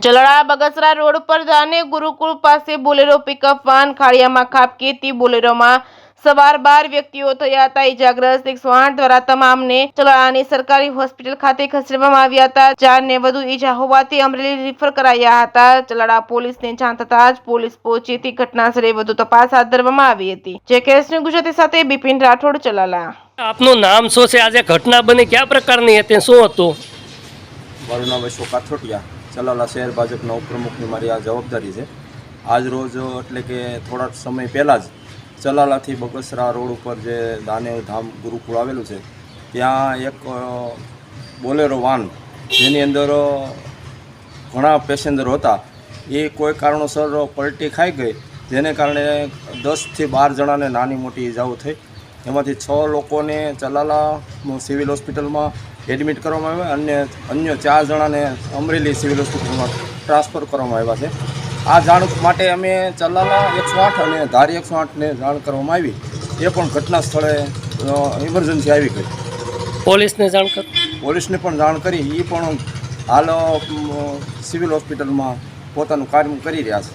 Chalala Bagasara road પર ધાને ગુરુકુળ પાસે Bolero pickup van ખાડિયામાં ખાબકી હતી। બોલેરોમાં સવાર 12 વ્યક્તિઓ થયા હતા ઈજાગ્રસ્ત। 108 દ્વારા તમામને ચલાળાની સરકારી હોસ્પિટલ ખાતે ખસેડવામાં આવ્યા હતા। 4 ને વધુ ઈજા હોવાથી અમરેલી રિફર કરાયા હતા। ચલાળા પોલીસને જાણ થતાં જ પોલીસ પહોંચી હતી। ઘટનાસ્થળે વધુ તપાસ હાથ ધરવામાં આવી હતી। જે કેસની ગુજરાતી સાથે બિપિન રાઠોડ, ચલાળા। આપનું નામ શું છે? આજે ઘટના બની કયા પ્રકારની હતી, શું હતું? મારું નામ અશોક કાથરોટિયા, ચલાલા શહેર ભાજપના ઉપપ્રમુખની મારી આ જવાબદારી છે। આજ રોજ એટલે કે થોડાક સમય પહેલાં જ ચલાલાથી બગસરા રોડ ઉપર જે દાનેવ ધામ ગુરુકુળ આવેલું છે ત્યાં એક બોલેરો વાન જેની અંદર ઘણા પેસેન્જરો હતા એ કોઈ કારણોસર પલટી ખાઈ ગઈ, જેને કારણે 10 થી 12 જણાને નાની મોટી ઈજાઓ થઈ। એમાંથી 6 લોકોને ચલાલા સિવિલ હોસ્પિટલમાં એડમિટ કરવામાં આવ્યા અને અન્ય 4 જણાને અમરેલી સિવિલ હોસ્પિટલમાં ટ્રાન્સફર કરવામાં આવ્યા છે। આ જાણ માટે અમે ચલાલા 108 અને ધારી 108ને જાણ કરવામાં આવી, એ પણ ઘટના સ્થળે ઇમરજન્સી આવી ગઈ। પોલીસને જાણ કર? પોલીસને પણ જાણ કરી, એ પણ હાલ સિવિલ હોસ્પિટલમાં પોતાનું કાર્ય કરી રહ્યા છે।